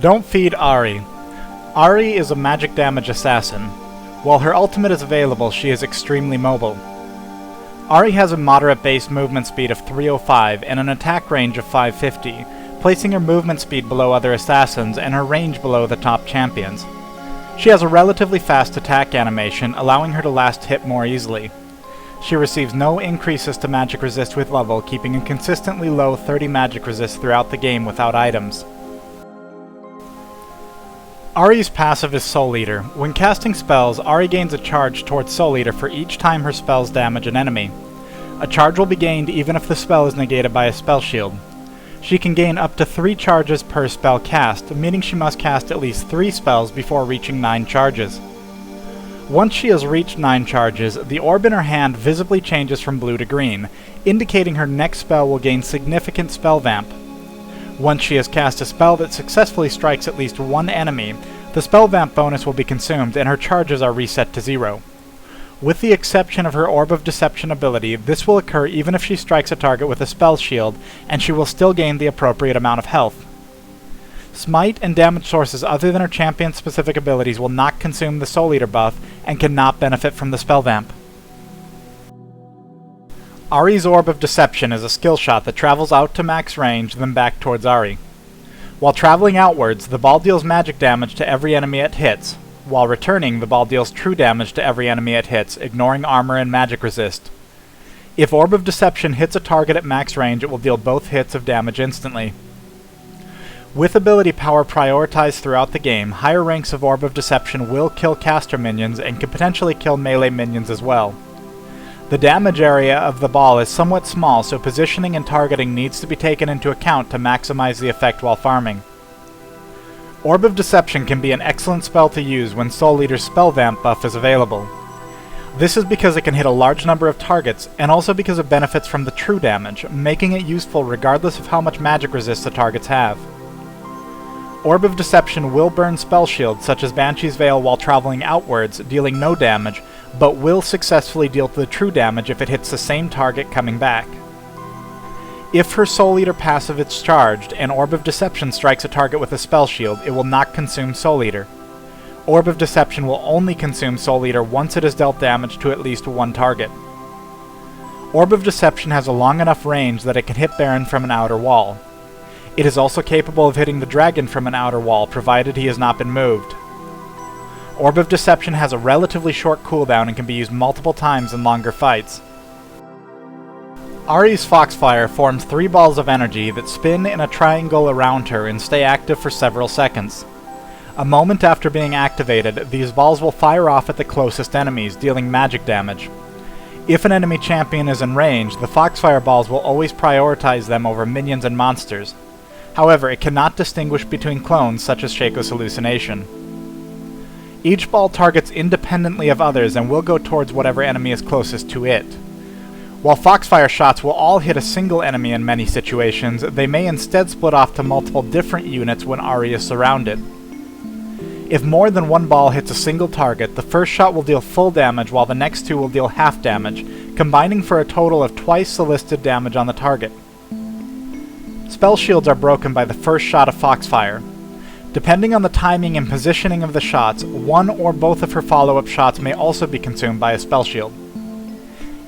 Don't feed Ahri. Ahri is a magic damage assassin. While her ultimate is available, she is extremely mobile. Ahri has a moderate base movement speed of 305 and an attack range of 550, placing her movement speed below other assassins and her range below the top champions. She has a relatively fast attack animation, allowing her to last hit more easily. She receives no increases to magic resist with level, keeping a consistently low 30 magic resist throughout the game without items. Ahri's passive is Soul Eater. When casting spells, Ahri gains a charge towards Soul Eater for each time her spells damage an enemy. A charge will be gained even if the spell is negated by a spell shield. She can gain up to 3 charges per spell cast, meaning she must cast at least 3 spells before reaching 9 charges. Once she has reached 9 charges, the orb in her hand visibly changes from blue to green, indicating her next spell will gain significant spell vamp. Once she has cast a spell that successfully strikes at least one enemy, the spell vamp bonus will be consumed and her charges are reset to 0. With the exception of her Orb of Deception ability, this will occur even if she strikes a target with a spell shield, and she will still gain the appropriate amount of health. Smite and damage sources other than her champion-specific abilities will not consume the Soul Eater buff and cannot benefit from the spell vamp. Ahri's Orb of Deception is a skill shot that travels out to max range, then back towards Ahri. While traveling outwards, the ball deals magic damage to every enemy it hits. While returning, the ball deals true damage to every enemy it hits, ignoring armor and magic resist. If Orb of Deception hits a target at max range, it will deal both hits of damage instantly. With ability power prioritized throughout the game, higher ranks of Orb of Deception will kill caster minions and can potentially kill melee minions as well. The damage area of the ball is somewhat small, so positioning and targeting needs to be taken into account to maximize the effect while farming. Orb of Deception can be an excellent spell to use when Soul Eater's spell vamp buff is available. This is because it can hit a large number of targets, and also because it benefits from the true damage, making it useful regardless of how much magic resist the targets have. Orb of Deception will burn spell shields such as Banshee's Veil while traveling outwards, dealing no damage, but will successfully deal the true damage if it hits the same target coming back. If her Soul Eater passive is charged and Orb of Deception strikes a target with a spell shield, it will not consume Soul Eater. Orb of Deception will only consume Soul Eater once it has dealt damage to at least one target. Orb of Deception has a long enough range that it can hit Baron from an outer wall. It is also capable of hitting the dragon from an outer wall, provided he has not been moved. Orb of Deception has a relatively short cooldown and can be used multiple times in longer fights. Ahri's Foxfire forms 3 balls of energy that spin in a triangle around her and stay active for several seconds. A moment after being activated, these balls will fire off at the closest enemies, dealing magic damage. If an enemy champion is in range, the Foxfire balls will always prioritize them over minions and monsters. However, it cannot distinguish between clones such as Shaco's hallucination. Each ball targets independently of others and will go towards whatever enemy is closest to it. While Foxfire shots will all hit a single enemy in many situations, they may instead split off to multiple different units when Ahri is surrounded. If more than one ball hits a single target, the first shot will deal full damage while the next 2 will deal half damage, combining for a total of twice the listed damage on the target. Spell shields are broken by the first shot of Foxfire. Depending on the timing and positioning of the shots, one or both of her follow-up shots may also be consumed by a spell shield.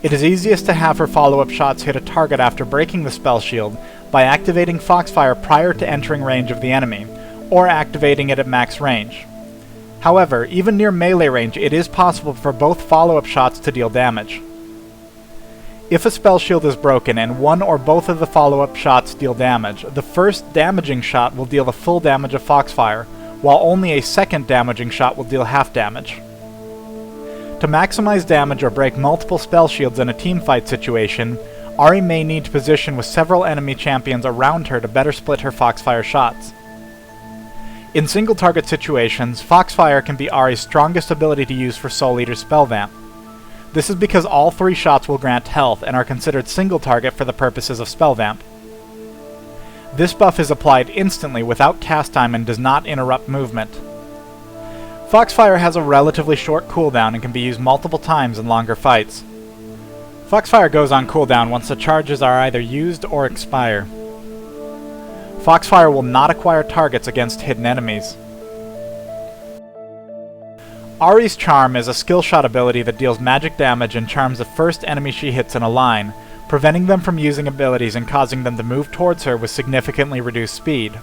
It is easiest to have her follow-up shots hit a target after breaking the spell shield by activating Foxfire prior to entering range of the enemy, or activating it at max range. However, even near melee range, it is possible for both follow-up shots to deal damage. If a spell shield is broken and one or both of the follow-up shots deal damage, the first damaging shot will deal the full damage of Foxfire, while only a second damaging shot will deal half damage. To maximize damage or break multiple spell shields in a teamfight situation, Ahri may need to position with several enemy champions around her to better split her Foxfire shots. In single target situations, Foxfire can be Ahri's strongest ability to use for Soul Eater's spell vamp. This is because all 3 shots will grant health and are considered single target for the purposes of spell vamp. This buff is applied instantly without cast time and does not interrupt movement. Foxfire has a relatively short cooldown and can be used multiple times in longer fights. Foxfire goes on cooldown once the charges are either used or expire. Foxfire will not acquire targets against hidden enemies. Ahri's Charm is a skill shot ability that deals magic damage and charms the first enemy she hits in a line, preventing them from using abilities and causing them to move towards her with significantly reduced speed.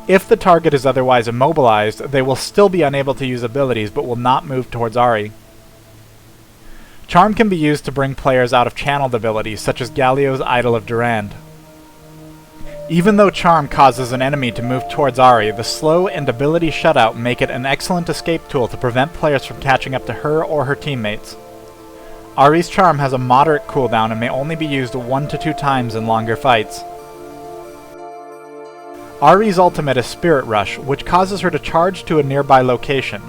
If the target is otherwise immobilized, they will still be unable to use abilities but will not move towards Ahri. Charm can be used to bring players out of channeled abilities, such as Galio's Idol of Durand. Even though Charm causes an enemy to move towards Ahri, the slow and ability shutout make it an excellent escape tool to prevent players from catching up to her or her teammates. Ahri's Charm has a moderate cooldown and may only be used 1 to 2 times in longer fights. Ahri's ultimate is Spirit Rush, which causes her to charge to a nearby location.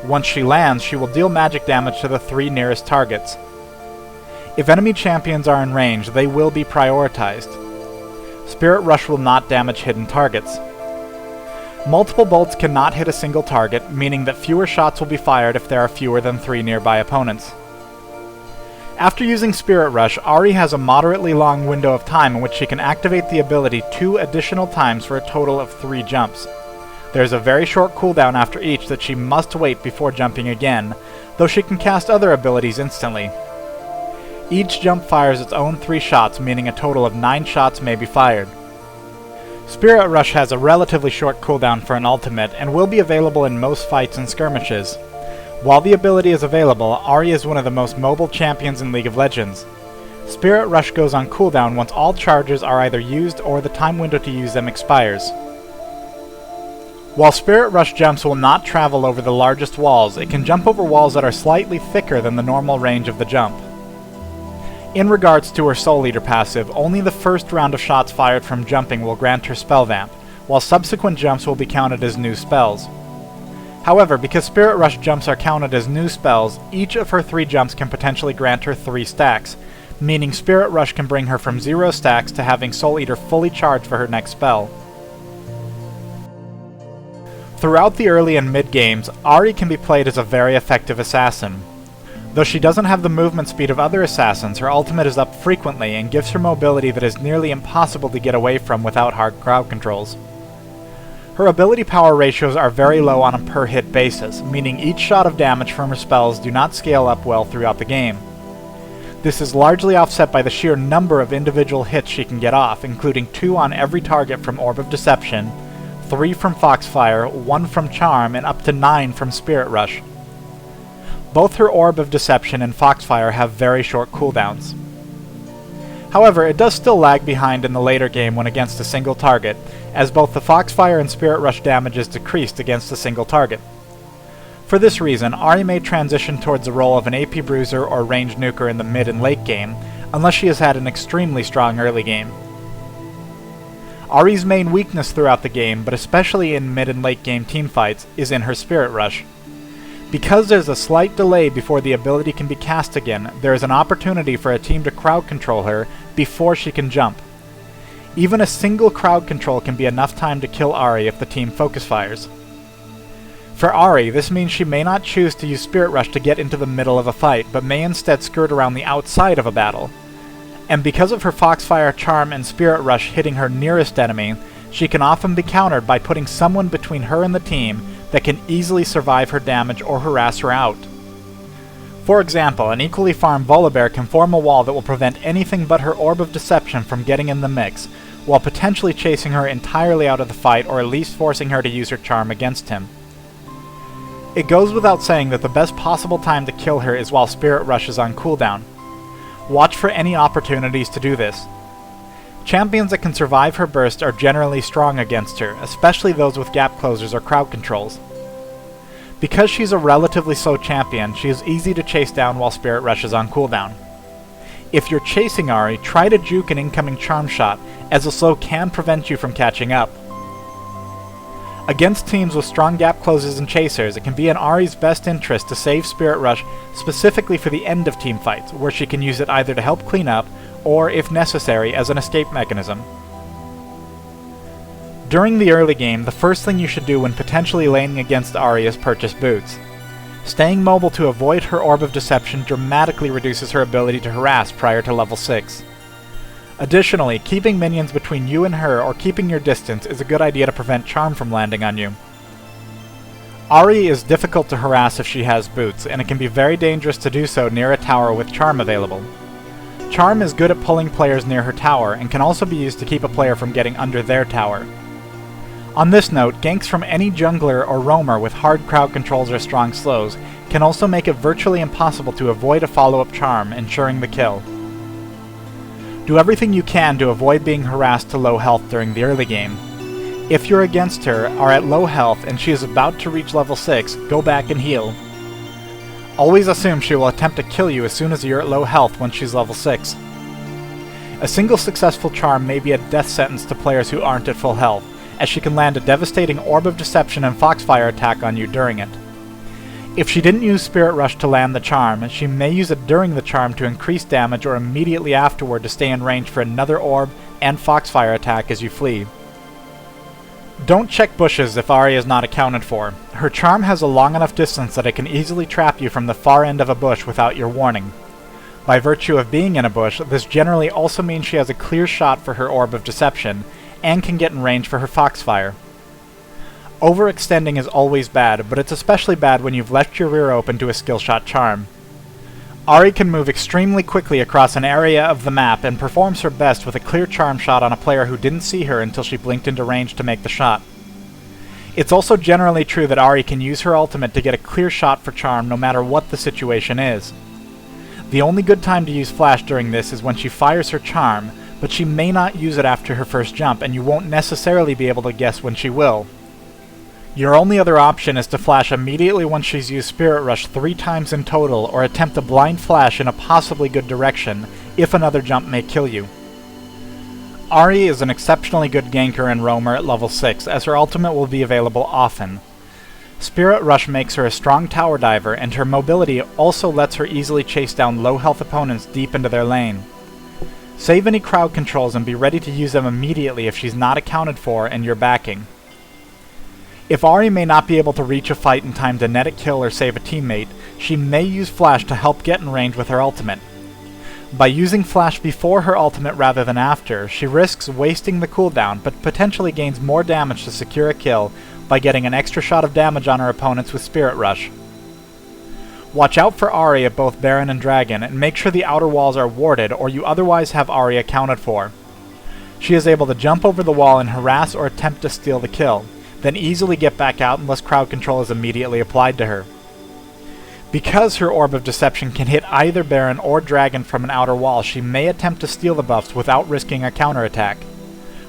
Once she lands, she will deal magic damage to the 3 nearest targets. If enemy champions are in range, they will be prioritized. Spirit Rush will not damage hidden targets. Multiple bolts cannot hit a single target, meaning that fewer shots will be fired if there are fewer than 3 nearby opponents. After using Spirit Rush, Ahri has a moderately long window of time in which she can activate the ability 2 additional times for a total of 3 jumps. There is a very short cooldown after each that she must wait before jumping again, though she can cast other abilities instantly. Each jump fires its own 3 shots, meaning a total of 9 shots may be fired. Spirit Rush has a relatively short cooldown for an ultimate, and will be available in most fights and skirmishes. While the ability is available, Ahri is one of the most mobile champions in League of Legends. Spirit Rush goes on cooldown once all charges are either used or the time window to use them expires. While Spirit Rush jumps will not travel over the largest walls, it can jump over walls that are slightly thicker than the normal range of the jump. In regards to her Soul Eater passive, only the first round of shots fired from jumping will grant her Spell Vamp, while subsequent jumps will be counted as new spells. However, because Spirit Rush jumps are counted as new spells, each of her 3 jumps can potentially grant her 3 stacks, meaning Spirit Rush can bring her from 0 stacks to having Soul Eater fully charged for her next spell. Throughout the early and mid games, Ahri can be played as a very effective assassin. Though she doesn't have the movement speed of other assassins, her ultimate is up frequently and gives her mobility that is nearly impossible to get away from without hard crowd controls. Her ability power ratios are very low on a per hit basis, meaning each shot of damage from her spells do not scale up well throughout the game. This is largely offset by the sheer number of individual hits she can get off, including 2 on every target from Orb of Deception, 3 from Foxfire, 1 from Charm, and up to 9 from Spirit Rush. Both her Orb of Deception and Foxfire have very short cooldowns. However, it does still lag behind in the later game when against a single target, as both the Foxfire and Spirit Rush damage is decreased against a single target. For this reason, Ahri may transition towards the role of an AP Bruiser or ranged nuker in the mid and late game, unless she has had an extremely strong early game. Ahri's main weakness throughout the game, but especially in mid and late game teamfights, is in her Spirit Rush. Because there's a slight delay before the ability can be cast again, there is an opportunity for a team to crowd control her before she can jump. Even a single crowd control can be enough time to kill Ahri if the team focus fires. For Ahri, this means she may not choose to use Spirit Rush to get into the middle of a fight, but may instead skirt around the outside of a battle. And because of her Foxfire, Charm, and Spirit Rush hitting her nearest enemy, she can often be countered by putting someone between her and the team that can easily survive her damage or harass her out. For example, an equally farmed Volibear can form a wall that will prevent anything but her Orb of Deception from getting in the mix, while potentially chasing her entirely out of the fight or at least forcing her to use her Charm against him. It goes without saying that the best possible time to kill her is while Spirit Rush is on cooldown. Watch for any opportunities to do this. Champions that can survive her burst are generally strong against her, especially those with gap closers or crowd controls. Because she's a relatively slow champion, she is easy to chase down while Spirit Rush is on cooldown. If you're chasing Ahri, try to juke an incoming charm shot, as a slow can prevent you from catching up. Against teams with strong gap closers and chasers, it can be in Ahri's best interest to save Spirit Rush specifically for the end of team fights, where she can use it either to help clean up, or, if necessary, as an escape mechanism. During the early game, the first thing you should do when potentially laning against Ahri is purchase boots. Staying mobile to avoid her Orb of Deception dramatically reduces her ability to harass prior to level 6. Additionally, keeping minions between you and her or keeping your distance is a good idea to prevent charm from landing on you. Ahri is difficult to harass if she has boots, and it can be very dangerous to do so near a tower with charm available. Charm is good at pulling players near her tower, and can also be used to keep a player from getting under their tower. On this note, ganks from any jungler or roamer with hard crowd controls or strong slows can also make it virtually impossible to avoid a follow-up charm, ensuring the kill. Do everything you can to avoid being harassed to low health during the early game. If you're against her, are at low health, and she is about to reach level 6, go back and heal. Always assume she will attempt to kill you as soon as you're at low health when she's level 6. A single successful charm may be a death sentence to players who aren't at full health, as she can land a devastating Orb of Deception and Foxfire attack on you during it. If she didn't use Spirit Rush to land the charm, she may use it during the charm to increase damage or immediately afterward to stay in range for another Orb and Foxfire attack as you flee. Don't check bushes if Ahri is not accounted for. Her charm has a long enough distance that it can easily trap you from the far end of a bush without your warning. By virtue of being in a bush, this generally also means she has a clear shot for her Orb of Deception, and can get in range for her Foxfire. Overextending is always bad, but it's especially bad when you've left your rear open to a skillshot charm. Ahri can move extremely quickly across an area of the map and performs her best with a clear charm shot on a player who didn't see her until she blinked into range to make the shot. It's also generally true that Ahri can use her ultimate to get a clear shot for charm no matter what the situation is. The only good time to use flash during this is when she fires her charm, but she may not use it after her first jump, and you won't necessarily be able to guess when she will. Your only other option is to flash immediately once she's used Spirit Rush 3 times in total, or attempt a blind flash in a possibly good direction, if another jump may kill you. Ahri is an exceptionally good ganker and roamer at level 6, as her ultimate will be available often. Spirit Rush makes her a strong tower diver, and her mobility also lets her easily chase down low health opponents deep into their lane. Save any crowd controls and be ready to use them immediately if she's not accounted for and you're backing. If Ahri may not be able to reach a fight in time to net a kill or save a teammate, she may use Flash to help get in range with her ultimate. By using Flash before her ultimate rather than after, she risks wasting the cooldown, but potentially gains more damage to secure a kill by getting an extra shot of damage on her opponents with Spirit Rush. Watch out for Ahri at both Baron and Dragon, and make sure the outer walls are warded or you otherwise have Ahri accounted for. She is able to jump over the wall and harass or attempt to steal the kill, then easily get back out unless crowd control is immediately applied to her. Because her Orb of Deception can hit either Baron or Dragon from an outer wall, she may attempt to steal the buffs without risking a counterattack.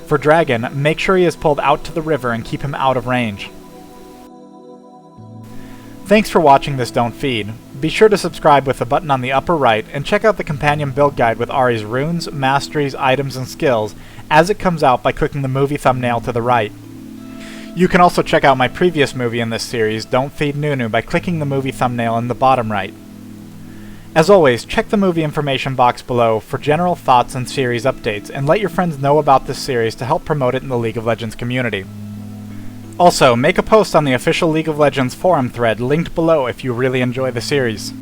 For Dragon, make sure he is pulled out to the river and keep him out of range. Thanks for watching this Don't Feed. Be sure to subscribe with the button on the upper right, and check out the companion build guide with Ahri's runes, masteries, items, and skills as it comes out by clicking the movie thumbnail to the right. You can also check out my previous movie in this series, Don't Feed Nunu, by clicking the movie thumbnail in the bottom right. As always, check the movie information box below for general thoughts and series updates, and let your friends know about this series to help promote it in the League of Legends community. Also, make a post on the official League of Legends forum thread linked below if you really enjoy the series.